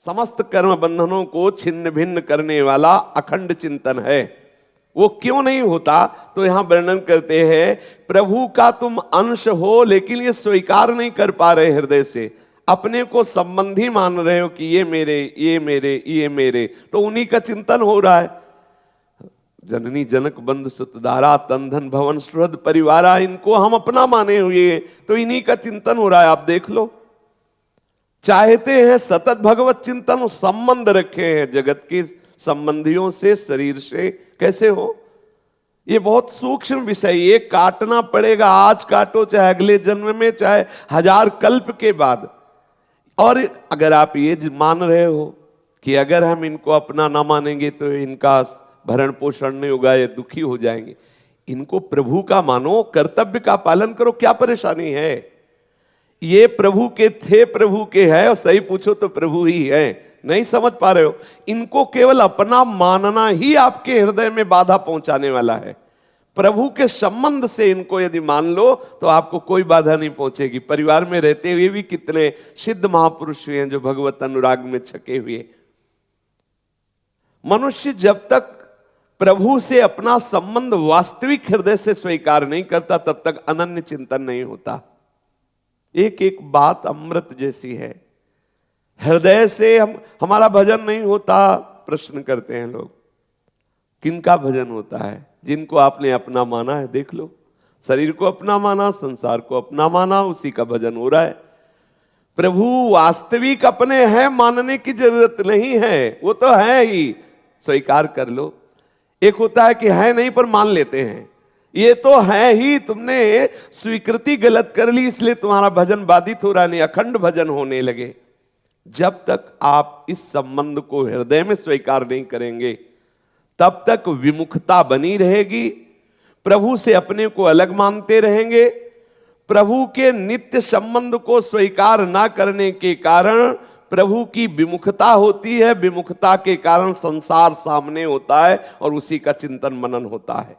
समस्त कर्म बंधनों को छिन्न भिन्न करने वाला अखंड चिंतन है। वो क्यों नहीं होता? तो यहां वर्णन करते हैं, प्रभु का तुम अंश हो लेकिन ये स्वीकार नहीं कर पा रहे हृदय से, अपने को संबंधी मान रहे हो कि ये मेरे, ये मेरे, ये मेरे, तो उन्हीं का चिंतन हो रहा है। जननी जनक बंधु सुतदारा तन धन भवन सुहृद परिवारा, इनको हम अपना माने हुए, तो इन्हीं का चिंतन हो रहा है। आप देख लो, चाहते हैं सतत भगवत चिंतन, संबंध रखे हैं जगत के संबंधियों से, शरीर से, कैसे हो? ये बहुत सूक्ष्म विषय, ये काटना पड़ेगा। आज काटो चाहे अगले जन्म में, चाहे 1000 कल्प के बाद। और अगर आप ये मान रहे हो कि अगर हम इनको अपना ना मानेंगे तो इनका भरण पोषण नहीं होगा, ये दुखी हो जाएंगे, इनको प्रभु का मानो, कर्तव्य का पालन करो, क्या परेशानी है? ये प्रभु के थे, प्रभु के है, और सही पूछो तो प्रभु ही है। नहीं समझ पा रहे हो? इनको केवल अपना मानना ही आपके हृदय में बाधा पहुंचाने वाला है। प्रभु के संबंध से इनको यदि मान लो तो आपको कोई बाधा नहीं पहुंचेगी। परिवार में रहते हुए भी कितने सिद्ध महापुरुष हुए हैं जो भगवत अनुराग में छके हुए। मनुष्य जब तक प्रभु से अपना संबंध वास्तविक हृदय से स्वीकार नहीं करता तब तक अनन्य चिंतन नहीं होता। एक एक बात अमृत जैसी है। हृदय से हमारा भजन नहीं होता, प्रश्न करते हैं लोग। किनका भजन होता है? जिनको आपने अपना माना है। देख लो, शरीर को अपना माना, संसार को अपना माना, उसी का भजन हो रहा है। प्रभु वास्तविक अपने हैं, मानने की जरूरत नहीं है, वो तो है ही, स्वीकार कर लो। एक होता है कि है नहीं पर मान लेते हैं, ये तो है ही, तुमने स्वीकृति गलत कर ली इसलिए तुम्हारा भजन बाधित हो रहा, नहीं, अखंड भजन होने लगे। जब तक आप इस संबंध को हृदय में स्वीकार नहीं करेंगे तब तक विमुखता बनी रहेगी। प्रभु से अपने को अलग मानते रहेंगे। प्रभु के नित्य संबंध को स्वीकार ना करने के कारण प्रभु की विमुखता होती है। विमुखता के कारण संसार सामने होता है और उसी का चिंतन मनन होता है।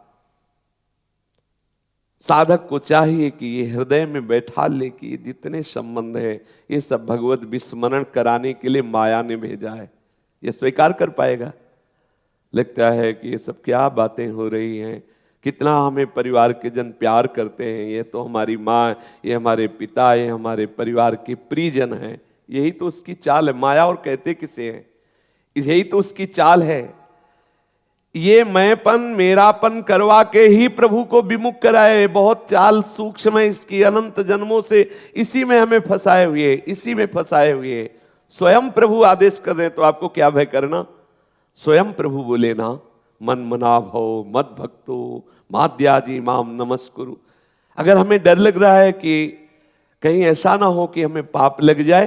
साधक को चाहिए कि ये हृदय में बैठा ले कि ये जितने संबंध है ये सब भगवत विस्मरण कराने के लिए माया ने भेजा है। ये स्वीकार कर पाएगा? लगता है कि ये सब क्या बातें हो रही हैं, कितना हमें परिवार के जन प्यार करते हैं, ये तो हमारी माँ, ये हमारे पिता, ये हमारे परिवार के प्रियजन हैं। यही तो उसकी चाल है। माया और कहते किसे हैं? यही तो उसकी चाल है। ये मैंपन, मेरापन करवा के ही प्रभु को विमुख कराए। बहुत चाल सूक्ष्म है इसकी, अनंत जन्मों से इसी में हमें फंसाए हुए, इसी में फंसाए हुए। स्वयं प्रभु आदेश कर रहे हैं तो आपको क्या भय करना? स्वयं प्रभु बोले ना, मन मना भव मद भक्तो माद्याजी माम नमस्कुरु। अगर हमें डर लग रहा है कि कहीं ऐसा ना हो कि हमें पाप लग जाए,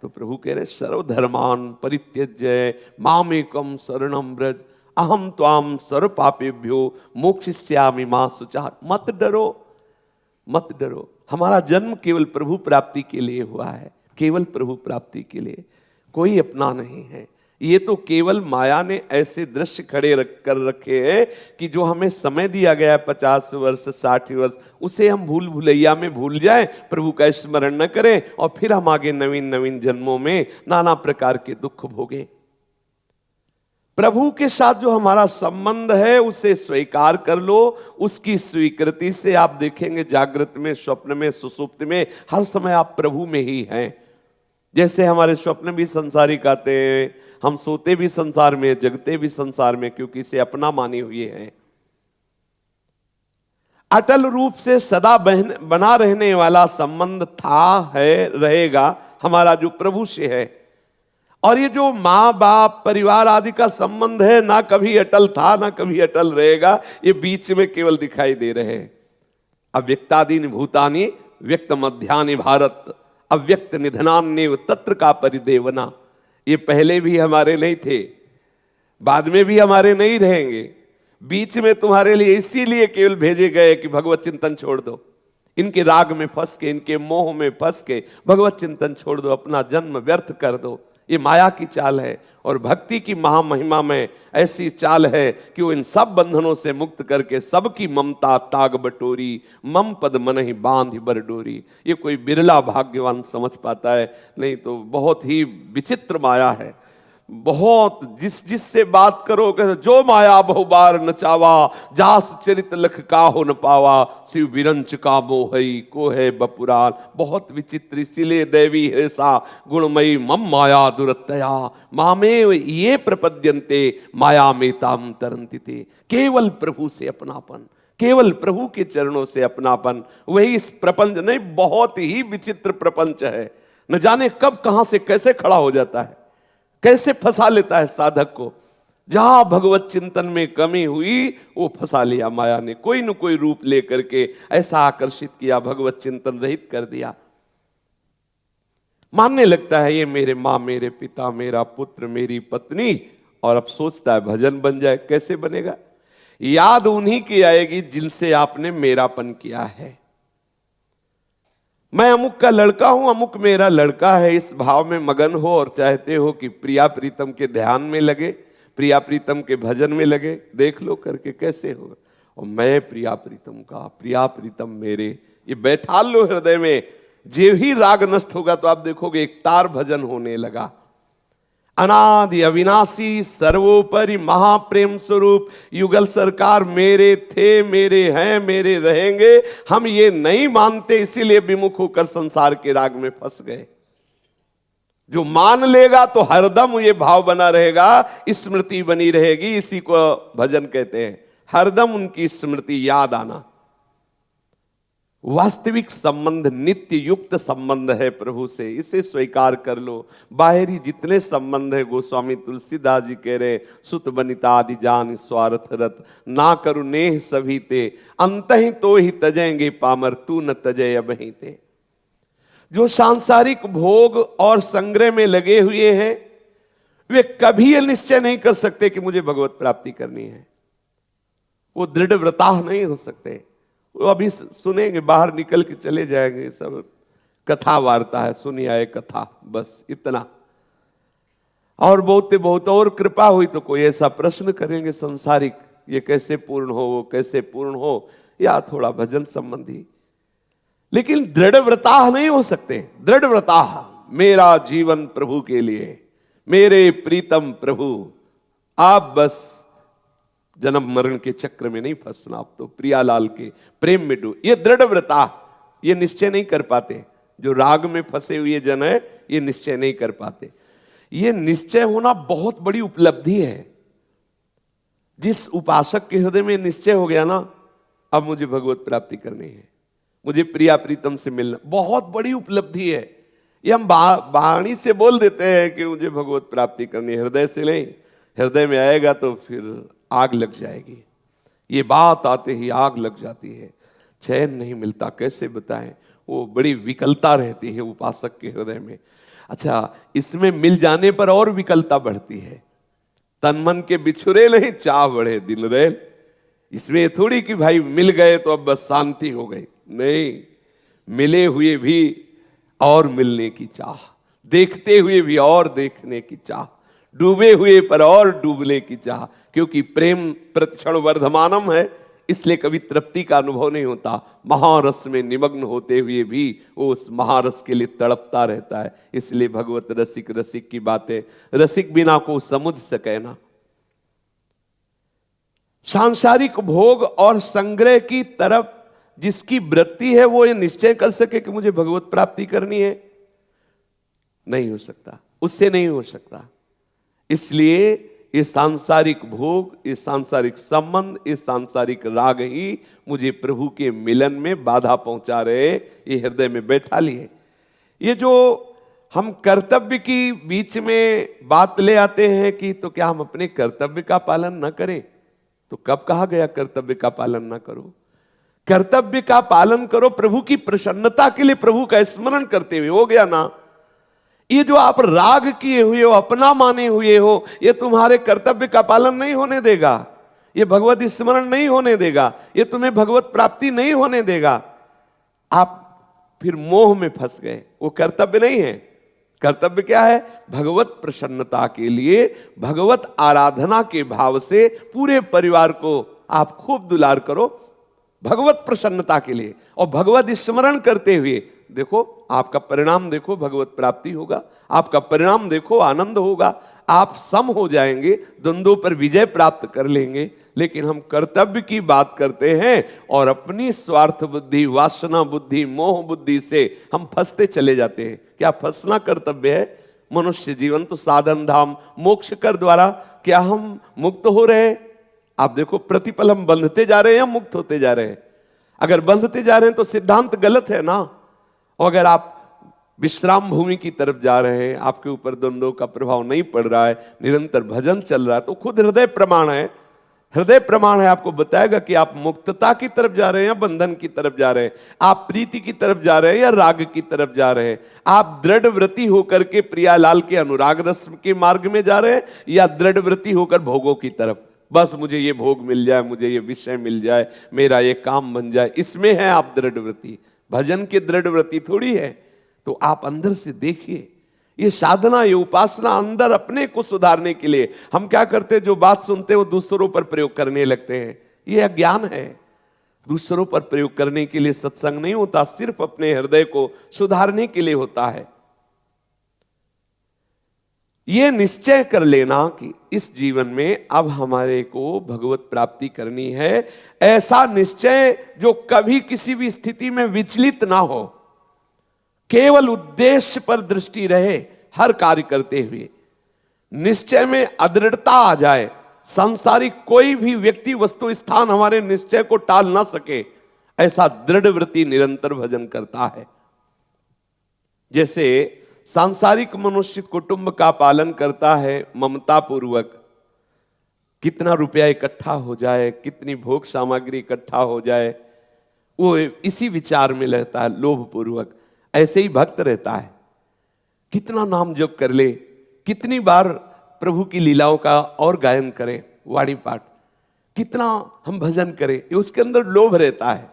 तो प्रभु कह रहे सर्वधर्मान परित्यज्य मामेकम शरणम व्रज अहम त्वाम सर्व पापेभ्यो मोक्षयिष्यामि मा शुचः। मत डरो, मत डरो। हमारा जन्म केवल प्रभु प्राप्ति के लिए हुआ है, केवल प्रभु प्राप्ति के लिए, कोई अपना नहीं है। ये तो केवल माया ने ऐसे दृश्य खड़े कर रखे हैं कि जो हमें समय दिया गया है 50 वर्ष 60 वर्ष, उसे हम भूल भुलैया में भूल जाएं, प्रभु का स्मरण न करें और फिर हम आगे नवीन नवीन जन्मों में नाना प्रकार के दुख भोगें। प्रभु के साथ जो हमारा संबंध है उसे स्वीकार कर लो। उसकी स्वीकृति से आप देखेंगे जागृत में, स्वप्न में, सुसुप्त में, हर समय आप प्रभु में ही हैं। जैसे हमारे स्वप्न भी संसारिक आते हैं, हम सोते भी संसार में, जगते भी संसार में, क्योंकि इसे अपना माने हुए हैं। अटल रूप से सदा बना रहने वाला संबंध था, है, रहेगा हमारा जो प्रभु से है। और ये जो माँ बाप परिवार आदि का संबंध है, ना कभी अटल था ना कभी अटल रहेगा, ये बीच में केवल दिखाई दे रहे हैं। अव्यक्तादीनि भूतानि व्यक्त मध्यानि भारत अव्यक्त निधनान्येव तत्र का परिदेवना। ये पहले भी हमारे नहीं थे, बाद में भी हमारे नहीं रहेंगे, बीच में तुम्हारे लिए इसीलिए केवल भेजे गए कि भगवत चिंतन छोड़ दो। इनके राग में फंस के, इनके मोह में फंस के भगवत चिंतन छोड़ दो, अपना जन्म व्यर्थ कर दो। ये माया की चाल है। और भक्ति की महामहिमा में ऐसी चाल है कि वो इन सब बंधनों से मुक्त करके सबकी ममता ताग बटोरी, मम पद मन ही बांध बर डोरी। ये कोई बिरला भाग्यवान समझ पाता है, नहीं तो बहुत ही विचित्र माया है। बहुत जिससे बात करो कहते जो माया बहुबार नचावा, जास चरित लख काहो न पावा, शिव बिरंच का मोहई को है बपुराल। बहुत विचित्र, इसीलिए देवी हृषा गुणमयी मम माया दुरतया, मामेव ये प्रपद्यन्ते माया में ताम तरंति ते। केवल प्रभु से अपनापन, केवल प्रभु के चरणों से अपनापन, वही इस प्रपंच नहीं, बहुत ही विचित्र प्रपंच है। न जाने कब कहां से कैसे खड़ा हो जाता है, कैसे फंसा लेता है साधक को। जहां भगवत चिंतन में कमी हुई वो फंसा लिया माया ने, कोई न कोई रूप लेकर के ऐसा आकर्षित किया, भगवत चिंतन रहित कर दिया। मानने लगता है ये मेरे माँ, मेरे पिता, मेरा पुत्र, मेरी पत्नी, और अब सोचता है भजन बन जाए। कैसे बनेगा? याद उन्हीं की आएगी जिनसे आपने मेरापन किया है। मैं अमुक का लड़का हूं, अमुक मेरा लड़का है, इस भाव में मगन हो और चाहते हो कि प्रिया प्रीतम के ध्यान में लगे, प्रिया प्रीतम के भजन में लगे। देख लो करके कैसे होगा। और मैं प्रिया प्रीतम का, प्रिया प्रीतम मेरे, ये बैठा लो हृदय में। जे ही राग नष्ट होगा तो आप देखोगे एक तार भजन होने लगा। अनादि अविनाशी सर्वोपरि महाप्रेम स्वरूप युगल सरकार मेरे थे, मेरे हैं, मेरे रहेंगे। हम ये नहीं मानते, इसीलिए विमुख होकर संसार के राग में फंस गए। जो मान लेगा तो हरदम ये भाव बना रहेगा, स्मृति बनी रहेगी। इसी को भजन कहते हैं, हरदम उनकी स्मृति याद आना। वास्तविक संबंध नित्य युक्त संबंध है प्रभु से, इसे स्वीकार कर लो। बाहरी जितने संबंध है, गोस्वामी तुलसीदास जी कह रहे, सुत बनिता आदि जान स्वार्थ रत, ना करू नेह सभी ते, अंतहि तो ही तजेंगे पामर, तू न तजय अबहि ते। जो सांसारिक भोग और संग्रह में लगे हुए हैं, वे कभी यह निश्चय नहीं कर सकते कि मुझे भगवत प्राप्ति करनी है। वो दृढ़ व्रता नहीं हो सकते। वो अभी सुनेंगे, बाहर निकल के चले जाएंगे, सब कथा वार्ता है, सुनी आए कथा, बस इतना। और बहुत और कृपा हुई तो कोई ऐसा प्रश्न करेंगे संसारिक, ये कैसे पूर्ण हो, वो कैसे पूर्ण हो, या थोड़ा भजन संबंधी। लेकिन दृढ़ व्रता नहीं हो सकते। दृढ़ व्रता, मेरा जीवन प्रभु के लिए, मेरे प्रीतम प्रभु। आप बस जन्म मरण के चक्र में नहीं फंसना, आप तो प्रियालाल के प्रेम में डूब। ये दृढ़ व्रता, ये निश्चय नहीं कर पाते। जो राग में फंसे हुए जन है, ये निश्चय नहीं कर पाते। ये निश्चय होना बहुत बड़ी उपलब्धि है। जिस उपासक के हृदय में निश्चय हो गया ना, अब मुझे भगवत प्राप्ति करनी है, मुझे प्रिया प्रीतम से मिलना, बहुत बड़ी उपलब्धि है। ये हम वाणी से बोल देते हैं कि मुझे भगवत प्राप्ति करनी है, हृदय से नहीं। हृदय में आएगा तो फिर आग लग जाएगी। ये बात आते ही आग लग जाती है, चैन नहीं मिलता। कैसे बताएं, वो बड़ी विकलता रहती है उपासक के हृदय में। अच्छा, इसमें मिल जाने पर और विकलता बढ़ती है। तन मन के बिछुरे नहीं, चाह बढ़े दिल रहे। इसमें थोड़ी कि भाई मिल गए तो अब बस शांति हो गई, नहीं। मिले हुए भी और मिलने की चाह, देखते हुए भी और देखने की चाह, डूबे हुए पर और डूबने की चाह। क्योंकि प्रेम प्रतिक्षण वर्धमानम है, इसलिए कभी तृप्ति का अनुभव नहीं होता। महारस में निमग्न होते हुए भी वो उस महारस के लिए तड़पता रहता है। इसलिए भगवत रसिक रसिक की बातें, रसिक बिना को समझ सके ना। सांसारिक भोग और संग्रह की तरफ जिसकी वृत्ति है, वो ये निश्चय कर सके कि मुझे भगवत प्राप्ति करनी है, नहीं हो सकता, उससे नहीं हो सकता। इसलिए ये सांसारिक भोग, ये सांसारिक संबंध, ये सांसारिक राग ही मुझे प्रभु के मिलन में बाधा पहुंचा रहे, ये हृदय में बैठा लिए। ये जो हम कर्तव्य की बीच में बात ले आते हैं कि तो क्या हम अपने कर्तव्य का पालन न करें, तो कब कहा गया कर्तव्य का पालन न करो? कर्तव्य का पालन करो प्रभु की प्रसन्नता के लिए, प्रभु का स्मरण करते हुए, हो गया ना। ये जो आप राग किए हुए हो, अपना माने हुए हो, ये तुम्हारे कर्तव्य का पालन नहीं होने देगा, ये भगवत स्मरण नहीं होने देगा, ये तुम्हें भगवत प्राप्ति नहीं होने देगा। आप फिर मोह में फंस गए। वो कर्तव्य नहीं है, कर्तव्य क्या है? भगवत प्रसन्नता के लिए, भगवत आराधना के भाव से पूरे परिवार को आप खूब दुलार करो, भगवत प्रसन्नता के लिए, और भगवत स्मरण करते हुए देखो आपका परिणाम, देखो भगवत प्राप्ति होगा, आपका परिणाम देखो आनंद होगा, आप सम हो जाएंगे, द्वंद्वों पर विजय प्राप्त कर लेंगे। लेकिन हम कर्तव्य की बात करते हैं और अपनी स्वार्थ बुद्धि, वासना बुद्धि, मोह बुद्धि से हम फंसते चले जाते हैं। क्या फंसना कर्तव्य है? मनुष्य जीवन तो साधन धाम मोक्ष कर द्वारा, क्या हम मुक्त हो रहे हैं? आप देखो प्रतिपल हम बंधते जा रहे हैं या मुक्त होते जा रहे हैं? अगर बंधते जा रहे हैं तो सिद्धांत गलत है ना। और अगर आप विश्राम भूमि की तरफ जा रहे हैं, आपके ऊपर द्वंद्वों का प्रभाव नहीं पड़ रहा है, निरंतर भजन चल रहा है, तो खुद हृदय प्रमाण है, हृदय प्रमाण है, आपको बताएगा कि आप मुक्तता की तरफ जा रहे हैं या बंधन की तरफ जा रहे हैं, आप प्रीति की तरफ जा रहे हैं या राग की तरफ जा रहे हैं, आप दृढ़ व्रती होकर के प्रियालाल के अनुराग रस के मार्ग में जा रहे हैं या दृढ़ व्रती होकर भोगों की तरफ, बस मुझे ये भोग मिल जाए, मुझे ये विषय मिल जाए, मेरा ये काम बन जाए, इसमें है आप दृढ़ व्रती। भजन की दृढ़ व्रती थोड़ी है। तो आप अंदर से देखिए, ये साधना, ये उपासना अंदर अपने को सुधारने के लिए। हम क्या करते हैं, जो बात सुनते हैं वो दूसरों पर प्रयोग करने लगते हैं, ये अज्ञान है। दूसरों पर प्रयोग करने के लिए सत्संग नहीं होता, सिर्फ अपने हृदय को सुधारने के लिए होता है। ये निश्चय कर लेना कि इस जीवन में अब हमारे को भगवत प्राप्ति करनी है, ऐसा निश्चय जो कभी किसी भी स्थिति में विचलित ना हो, केवल उद्देश्य पर दृष्टि रहे हर कार्य करते हुए। निश्चय में अदृढ़ता आ जाए, सांसारिक कोई भी व्यक्ति, वस्तु, स्थान हमारे निश्चय को टाल ना सके, ऐसा दृढ़ व्रती निरंतर भजन करता है। जैसे सांसारिक मनुष्य कुटुंब का पालन करता है ममता पूर्वक, कितना रुपया इकट्ठा हो जाए, कितनी भोग सामग्री इकट्ठा हो जाए, वो इसी विचार में रहता है, लोभ पूर्वक। ऐसे ही भक्त रहता है, कितना नाम जप कर ले, कितनी बार प्रभु की लीलाओं का और गायन करें, वाणी पाठ, कितना हम भजन करें, ये उसके अंदर लोभ रहता है।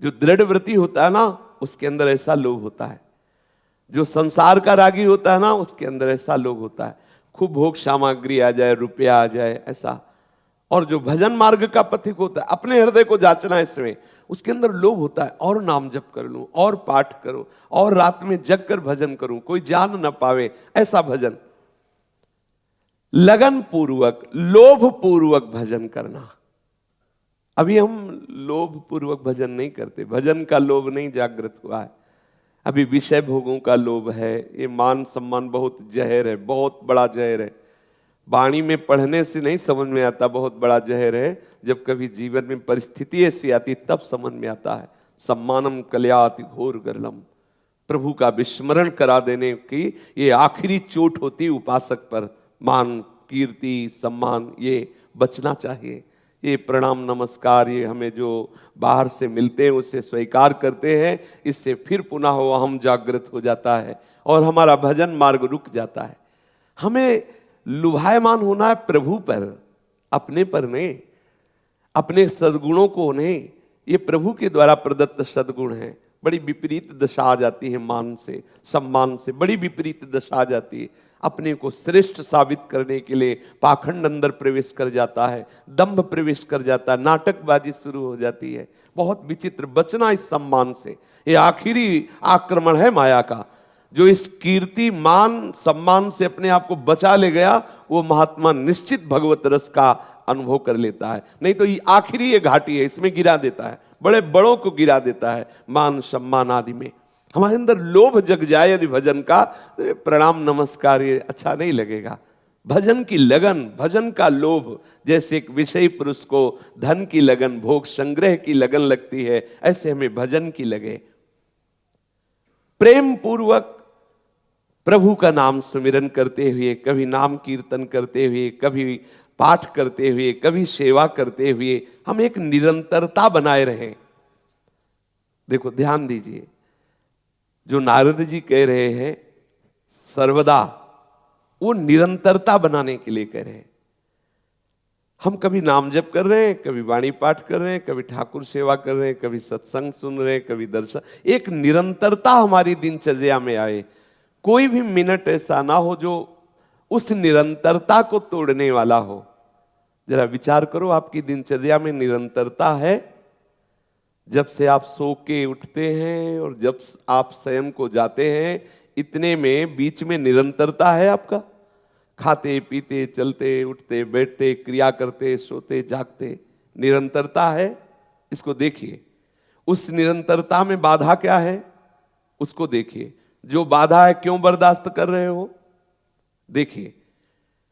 जो दृढ़ व्रती होता है ना, उसके अंदर ऐसा लोभ होता है। जो संसार का रागी होता है ना, उसके अंदर ऐसा लोभ होता है, खूब भोग सामग्री आ जाए, रुपया आ जाए, ऐसा। और जो भजन मार्ग का पथिक होता है, अपने हृदय को जांचना है इसमें, उसके अंदर लोभ होता है, और नाम जप कर लूं, और पाठ करो, और रात में जग कर भजन करूं, कोई जान न पावे, ऐसा भजन। लगन पूर्वक, लोभ पूर्वक भजन करना। अभी हम लोभ पूर्वक भजन नहीं करते, भजन का लोभ नहीं जागृत हुआ है, अभी विषय भोगों का लोभ है। ये मान सम्मान बहुत जहर है, बहुत बड़ा जहर है। वाणी में पढ़ने से नहीं समझ में आता, बहुत बड़ा जहर है। जब कभी जीवन में परिस्थिति ऐसी आती तब समझ में आता है। सम्मानम कल्याति घोर गरलम, प्रभु का विस्मरण करा देने की ये आखिरी चोट होती उपासक पर। मान, कीर्ति, सम्मान, ये बचना चाहिए। ये प्रणाम नमस्कार, ये हमें जो बाहर से मिलते हैं उससे स्वीकार करते हैं, इससे फिर पुनः वो हम जागृत हो जाता है और हमारा भजन मार्ग रुक जाता है। हमें लुभायमान होना है प्रभु पर, अपने पर नहीं, अपने सद्गुणों को नहीं। ये प्रभु के द्वारा प्रदत्त सद्गुण है। बड़ी विपरीत दशा आ जाती है मान से, सम्मान से, बड़ी विपरीत दशा आ जाती है। अपने को श्रेष्ठ साबित करने के लिए पाखंड अंदर प्रवेश कर जाता है, दंभ प्रवेश कर जाता है, नाटकबाजी शुरू हो जाती है। बहुत विचित्र। बचना इस सम्मान से, ये आखिरी आक्रमण है माया का। जो इस कीर्ति, मान, सम्मान से अपने आप को बचा ले गया, वो महात्मा निश्चित भगवत रस का अनुभव कर लेता है। नहीं तो ये आखिरी ये घाटी है, इसमें गिरा देता है, बड़े बड़ों को गिरा देता है मान सम्मान आदि में। हमारे अंदर लोभ जग जाए यदि भजन का, तो प्रणाम नमस्कार ये अच्छा नहीं लगेगा। भजन की लगन, भजन का लोभ, जैसे एक विषयी पुरुष को धन की लगन, भोग संग्रह की लगन लगती है, ऐसे हमें भजन की लगे। प्रेम पूर्वक प्रभु का नाम सुमिरन करते हुए, कभी नाम कीर्तन करते हुए, कभी पाठ करते हुए, कभी सेवा करते हुए हम एक निरंतरता बनाए रहें। देखो ध्यान दीजिए, जो नारद जी कह रहे हैं सर्वदा, वो निरंतरता बनाने के लिए कह रहे हैं। हम कभी नाम जप कर रहे हैं, कभी वाणी पाठ कर रहे हैं, कभी ठाकुर सेवा कर रहे हैं, कभी सत्संग सुन रहे हैं, कभी दर्शन। एक निरंतरता हमारी दिनचर्या में आए। कोई भी मिनट ऐसा ना हो जो उस निरंतरता को तोड़ने वाला हो। जरा विचार करो, आपकी दिनचर्या में निरंतरता है? जब से आप सो के उठते हैं और जब आप शयन को जाते हैं, इतने में बीच में निरंतरता है आपका? खाते पीते चलते उठते बैठते क्रिया करते सोते जागते, निरंतरता है? इसको देखिए। उस निरंतरता में बाधा क्या है उसको देखिए। जो बाधा है क्यों बर्दाश्त कर रहे हो, देखिए।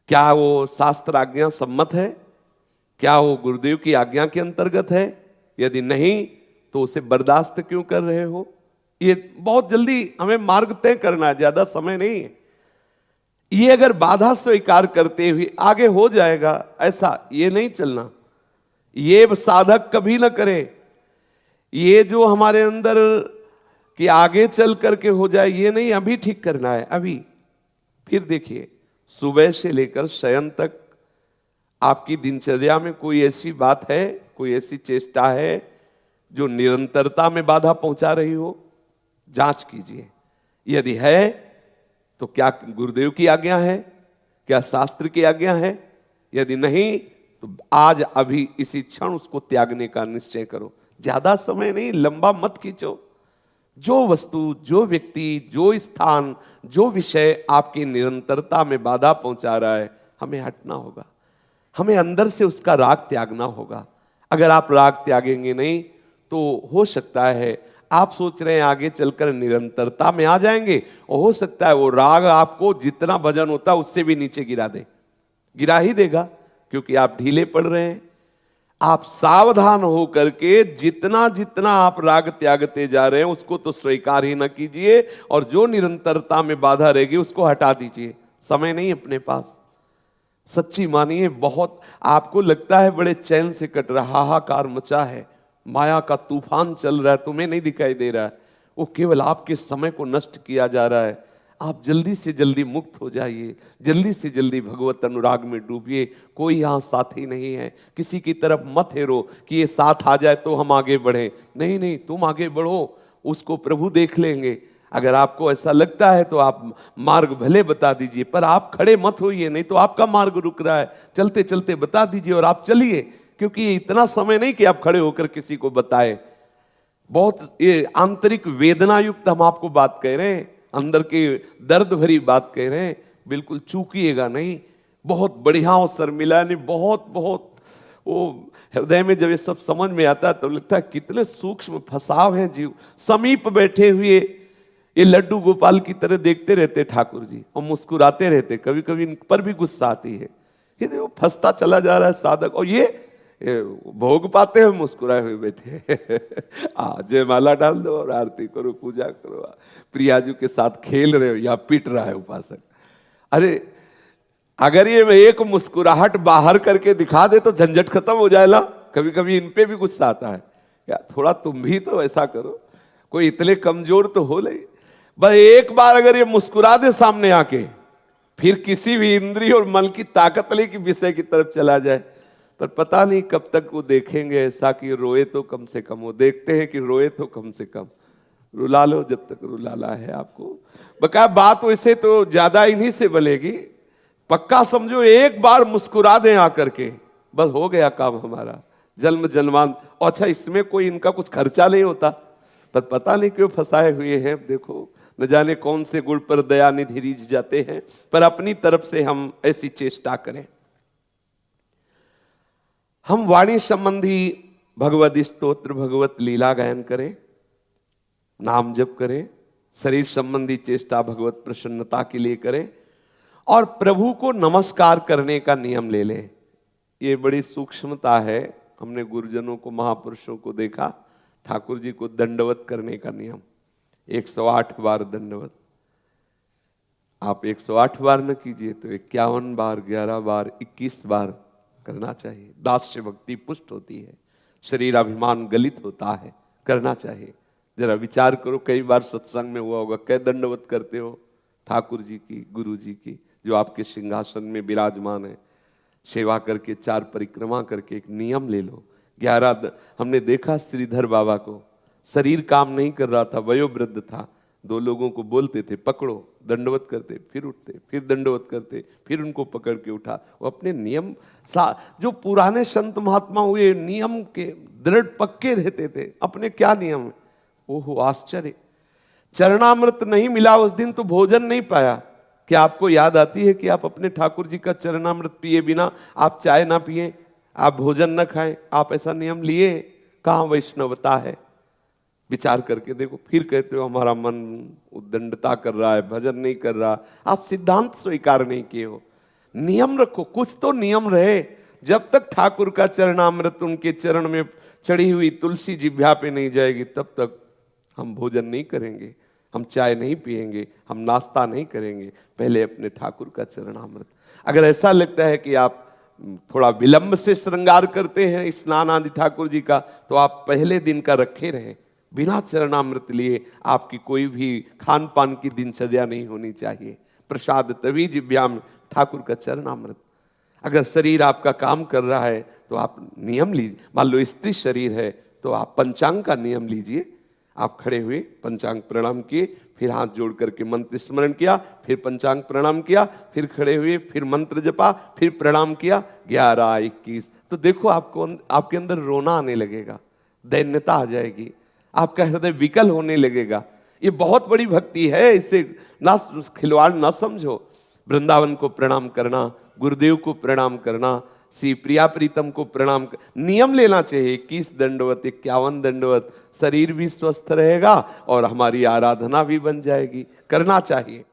क्या वो शास्त्र आज्ञा सम्मत है? क्या वो गुरुदेव की आज्ञा के अंतर्गत है? यदि नहीं तो उसे बर्दाश्त क्यों कर रहे हो? ये बहुत जल्दी हमें मार्ग तय करना है, ज्यादा समय नहीं है। ये अगर बाधा स्वीकार करते हुए आगे हो जाएगा, ऐसा ये नहीं चलना। ये साधक कभी ना करे। ये जो हमारे अंदर कि आगे चल करके हो जाए, ये नहीं, अभी ठीक करना है अभी। फिर देखिए, सुबह से लेकर शयन तक आपकी दिनचर्या में कोई ऐसी बात है, कोई ऐसी चेष्टा है जो निरंतरता में बाधा पहुंचा रही हो? जांच कीजिए। यदि है तो क्या गुरुदेव की आज्ञा है, क्या शास्त्र की आज्ञा है? यदि नहीं तो आज अभी इसी क्षण उसको त्यागने का निश्चय करो। ज्यादा समय नहीं, लंबा मत खींचो। जो वस्तु, जो व्यक्ति, जो स्थान, जो विषय आपकी निरंतरता में बाधा पहुंचा रहा है, हमें हटना होगा। हमें अंदर से उसका राग त्यागना होगा। अगर आप राग त्यागेंगे नहीं तो हो सकता है आप सोच रहे हैं आगे चलकर निरंतरता में आ जाएंगे, और हो सकता है वो राग आपको जितना भजन होता है उससे भी नीचे गिरा दे, गिरा ही देगा, क्योंकि आप ढीले पड़ रहे हैं। आप सावधान हो करके जितना जितना आप राग त्यागते जा रहे हैं उसको तो स्वीकार ही ना कीजिए, और जो निरंतरता में बाधा रहेगी उसको हटा दीजिए। समय नहीं अपने पास। सच्ची मानिए, बहुत आपको लगता है बड़े चैन से कट रहा, हाहाकार मचा है, माया का तूफान चल रहा है, तुम्हें नहीं दिखाई दे रहा है। वो केवल आपके समय को नष्ट किया जा रहा है। आप जल्दी से जल्दी मुक्त हो जाइए, जल्दी से जल्दी भगवत अनुराग में डूबिए। कोई यहाँ साथी नहीं है, किसी की तरफ मत हेरो कि ये साथ आ जाए तो हम आगे बढ़े। नहीं नहीं, तुम आगे बढ़ो, उसको प्रभु देख लेंगे। अगर आपको ऐसा लगता है तो आप मार्ग भले बता दीजिए, पर आप खड़े मत होइए, नहीं तो आपका मार्ग रुक रहा है। चलते चलते बता दीजिए और आप चलिए, क्योंकि ये इतना समय नहीं कि आप खड़े होकर किसी को बताएं। बहुत ये आंतरिक वेदना युक्त हम आपको बात कह रहे हैं, अंदर के दर्द भरी बात कह रहे हैं, बिल्कुल चूकिएगा नहीं। बहुत बढ़िया अवसर मिला, नहीं बहुत बहुत वो हृदय में जब ये सब समझ में आता है तो लगता है कितने सूक्ष्म फंसाव हैं जीव। समीप बैठे हुए ये लड्डू गोपाल की तरह देखते रहते ठाकुर जी और मुस्कुराते रहते, कभी कभी इन पर भी गुस्सा आती है। ये देखो फंसता चला जा रहा है साधक, और ये भोग पाते हैं मुस्कुराए हुए बैठे। जय माला डाल दो और आरती करो, पूजा करो। प्रियाजू के साथ खेल रहे हो या पीट रहा है उपासक। अरे अगर ये एक मुस्कुराहट बाहर करके दिखा दे तो झंझट खत्म हो जाएगा। कभी कभी इन पे भी गुस्सा आता है, या थोड़ा तुम भी तो ऐसा करो, कोई इतने कमजोर तो हो ले। बस एक बार अगर ये मुस्कुरा दे सामने आके, फिर किसी भी इंद्रिय और मन की ताकत लेके विषय की तरफ चला जाए। पर पता नहीं कब तक वो देखेंगे ऐसा कि रोए तो कम से कम। वो देखते हैं कि रोए तो कम से कम, रुला लो जब तक रुलाना है आपको। बका बात वैसे तो ज्यादा इन्हीं से बनेगी। पक्का समझो, एक बार मुस्कुरा दें आकर के, बस हो गया काम हमारा जन्म जन्मांत। अच्छा, इसमें कोई इनका कुछ खर्चा नहीं होता, पर पता नहीं क्यों फंसाए हुए हैं। देखो न जाने कौन से गुण पर दया निधि रीझ जाते हैं। पर अपनी तरफ से हम ऐसी चेष्टा करें, हम वाणी संबंधी भगवत स्तोत्र, भगवत लीला गायन करें, नाम जप करें, शरीर संबंधी चेष्टा भगवत प्रसन्नता के लिए करें, और प्रभु को नमस्कार करने का नियम ले लें। ये बड़ी सूक्ष्मता है। हमने गुरुजनों को, महापुरुषों को देखा, ठाकुर जी को दंडवत करने का नियम 108 बार दंडवत। आप 108 बार न कीजिए तो 51 बार, 11 बार, 21 बार करना चाहिए। दास्य भक्ति पुष्ट होती है, शरीराभिमान गलित होता है, करना चाहिए। जरा विचार करो, कई बार सत्संग में हुआ होगा, कै दंडवत करते हो ठाकुर जी की, गुरु जी की, जो आपके सिंहासन में विराजमान है। सेवा करके, 4 परिक्रमा करके एक नियम ले लो। 11 हमने देखा श्रीधर बाबा को, शरीर काम नहीं कर रहा था, वयोवृद्ध था, दो लोगों को बोलते थे पकड़ो, दंडवत करते, फिर उठते, फिर दंडवत करते, फिर उनको पकड़ के उठा। वो अपने नियम जो पुराने संत महात्मा हुए नियम के दृढ़ पक्के रहते थे। अपने क्या नियम है? ओहो आश्चर्य, चरणामृत नहीं मिला उस दिन तो भोजन नहीं पाया। क्या आपको याद आती है कि आप अपने ठाकुर जी का चरणामृत पिए बिना आप चाय ना पिए, आप भोजन न खाएं? आप ऐसा नियम लिए? कहां वैष्णवता है? विचार करके देखो। फिर कहते हो हमारा मन उद्दंडता कर रहा है, भजन नहीं कर रहा। आप सिद्धांत स्वीकार नहीं किए हो। नियम रखो, कुछ तो नियम रहे। जब तक ठाकुर का चरणामृत उनके चरण में चढ़ी हुई तुलसी जिह्वा पे नहीं जाएगी तब तक हम भोजन नहीं करेंगे, हम चाय नहीं पिएंगे, हम नाश्ता नहीं करेंगे। पहले अपने ठाकुर का चरणामृत। अगर ऐसा लगता है कि आप थोड़ा विलंब से श्रृंगार करते हैं स्नान आदि ठाकुर जी का, तो आप पहले दिन का रखे रहें। बिना चरणामृत लिए आपकी कोई भी खान पान की दिनचर्या नहीं होनी चाहिए। प्रसाद तभी जिह्वा में ठाकुर का चरणामृत। अगर शरीर आपका काम कर रहा है तो आप नियम लीजिए। मान लो स्त्री शरीर है तो आप पंचांग का नियम लीजिए। आप खड़े हुए पंचांग प्रणाम किए, फिर हाथ जोड़ करके मंत्र स्मरण किया, फिर पंचांग प्रणाम किया, फिर खड़े हुए, फिर मंत्र जपा, फिर प्रणाम किया। 11, 21 तो देखो आपको आपके अंदर रोना आने लगेगा, दैन्यता आ जाएगी, आपका हृदय विकल होने लगेगा। ये बहुत बड़ी भक्ति है, इसे ना खिलवाड़ ना समझो। वृंदावन को प्रणाम करना, गुरुदेव को प्रणाम करना, श्री प्रिया प्रीतम को प्रणाम नियम लेना चाहिए। 21 दंडवत, 51 दंडवत, शरीर भी स्वस्थ रहेगा और हमारी आराधना भी बन जाएगी। करना चाहिए।